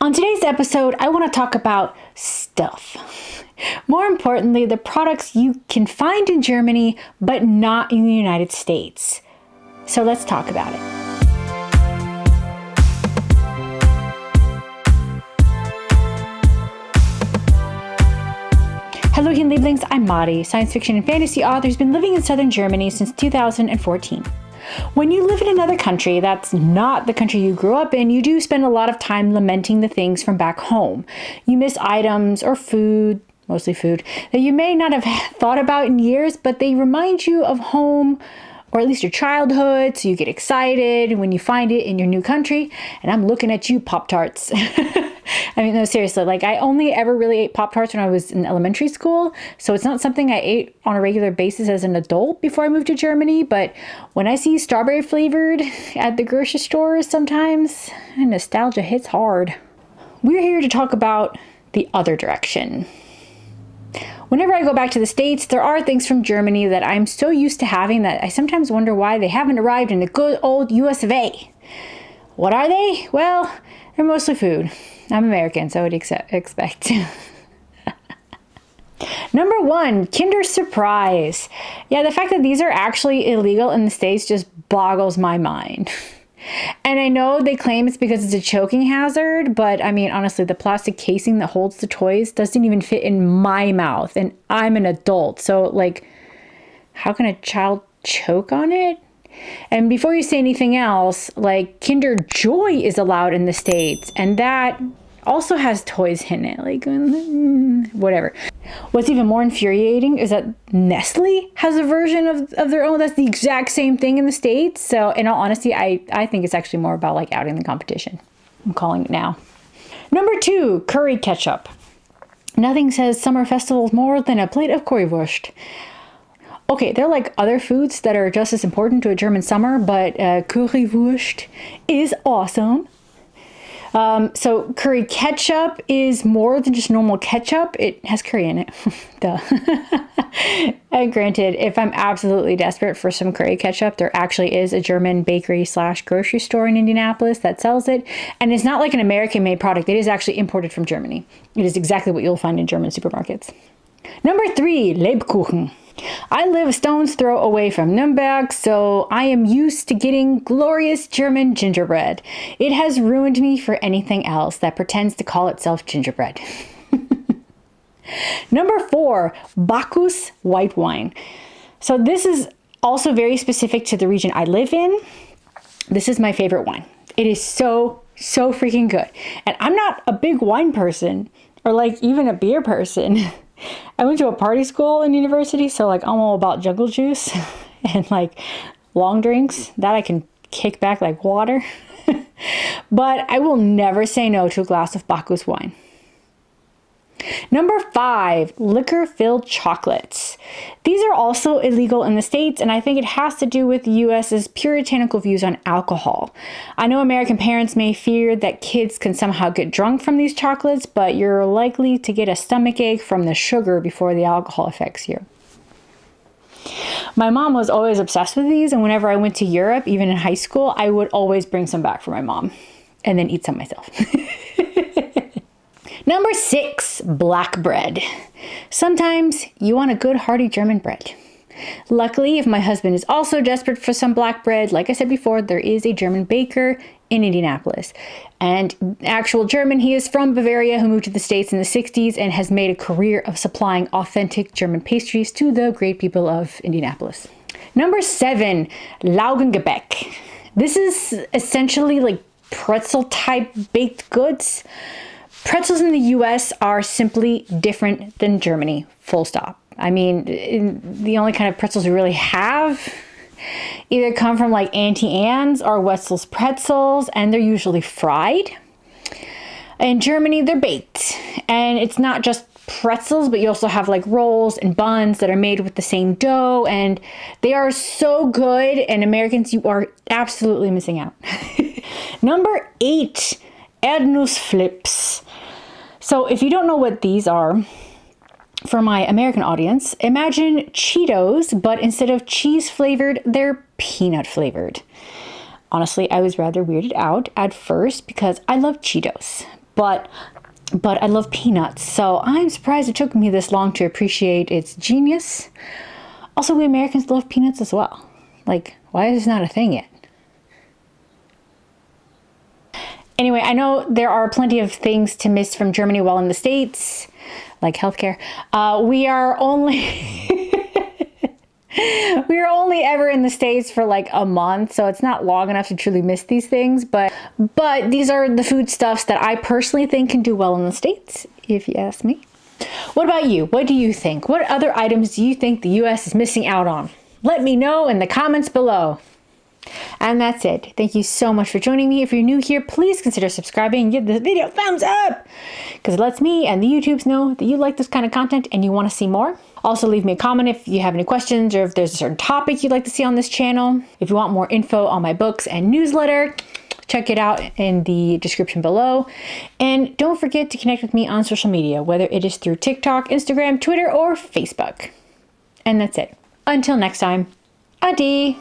On today's episode, I want to talk about stuff. More importantly, the products you can find in Germany, but not in the United States. So let's talk about it. Hello, Lieblings. I'm Mari, science fiction and fantasy author who's been living in southern Germany since 2014. When you live in another country that's not the country you grew up in, you do spend a lot of time lamenting the things from back home. You miss items or food, mostly food, that you may not have thought about in years, but they remind you of home, or at least your childhood, so you get excited when you find it in your new country. And I'm looking at you, Pop-Tarts. I mean, no, seriously, like I only ever really ate Pop-Tarts when I was in elementary school. So it's not something I ate on a regular basis as an adult before I moved to Germany. But when I see strawberry flavored at the grocery stores sometimes, nostalgia hits hard. We're here to talk about the other direction. Whenever I go back to the States, there are things from Germany that I'm so used to having that I sometimes wonder why they haven't arrived in the good old US of A. What are they? Well, they're mostly food. I'm American, so I would expect. Number 1, Kinder Surprise. Yeah, the fact that these are actually illegal in the States just boggles my mind. And I know they claim it's because it's a choking hazard, but I mean, honestly, the plastic casing that holds the toys doesn't even fit in my mouth, and I'm an adult. So, like, how can a child choke on it? And before you say anything else, like, Kinder Joy is allowed in the States, and that also has toys in it, like, whatever. What's even more infuriating is that Nestle has a version of their own that's the exact same thing in the States. So in all honesty, I think it's actually more about like outing the competition. I'm calling it now. Number 2, curry ketchup. Nothing says summer festivals more than a plate of currywurst. Okay, they're like other foods that are just as important to a German summer, but currywurst is awesome. So curry ketchup is more than just normal ketchup. It has curry in it. Duh. And granted, if I'm absolutely desperate for some curry ketchup, there actually is a German bakery / grocery store in Indianapolis that sells it. And it's not like an American made product. It is actually imported from Germany. It is exactly what you'll find in German supermarkets. Number 3, Lebkuchen. I live a stone's throw away from Nuremberg, so I am used to getting glorious German gingerbread. It has ruined me for anything else that pretends to call itself gingerbread. Number 4, Bacchus white wine. So this is also very specific to the region I live in. This is my favorite wine. It is so freaking good. And I'm not a big wine person or like even a beer person. I went to a party school in university, so like I'm all about jungle juice and like long drinks that I can kick back like water. But I will never say no to a glass of Bacchus wine. Number 5, liquor-filled chocolates. These are also illegal in the States, and I think it has to do with the U.S.'s puritanical views on alcohol. I know American parents may fear that kids can somehow get drunk from these chocolates, but you're likely to get a stomachache from the sugar before the alcohol affects you. My mom was always obsessed with these, and whenever I went to Europe, even in high school, I would always bring some back for my mom and then eat some myself. Number 6, black bread. Sometimes you want a good hearty German bread. Luckily, if my husband is also desperate for some black bread, like I said before, there is a German baker in Indianapolis. And actual German, he is from Bavaria, who moved to the States in the 60s and has made a career of supplying authentic German pastries to the great people of Indianapolis. Number 7, Laugengebäck. This is essentially like pretzel type baked goods. Pretzels in the U.S. are simply different than Germany, full stop. I mean, the only kind of pretzels we really have either come from like Auntie Anne's or Wetzel's Pretzels, and they're usually fried. In Germany, they're baked. And it's not just pretzels, but you also have like rolls and buns that are made with the same dough, and they are so good, and Americans, you are absolutely missing out. Number 8, Erdnuss Flips. So if you don't know what these are, for my American audience, imagine Cheetos, but instead of cheese flavored, they're peanut flavored. Honestly, I was rather weirded out at first because I love Cheetos, but I love peanuts. So I'm surprised it took me this long to appreciate its genius. Also, we Americans love peanuts as well. Like, why is this not a thing yet? Anyway, I know there are plenty of things to miss from Germany while in the States, like healthcare. We are only we are only ever in the States for like a month, so it's not long enough to truly miss these things. But these are the foodstuffs that I personally think can do well in the States, if you ask me. What about you? What do you think? What other items do you think the US is missing out on? Let me know in the comments below. And that's it. Thank you so much for joining me. If you're new here, please consider subscribing and give this video a thumbs up, because it lets me and the YouTubes know that you like this kind of content and you want to see more. Also, leave me a comment if you have any questions or if there's a certain topic you'd like to see on this channel. If you want more info on my books and newsletter, check it out in the description below. And don't forget to connect with me on social media, whether it is through TikTok, Instagram, Twitter, or Facebook. And that's it. Until next time, adi.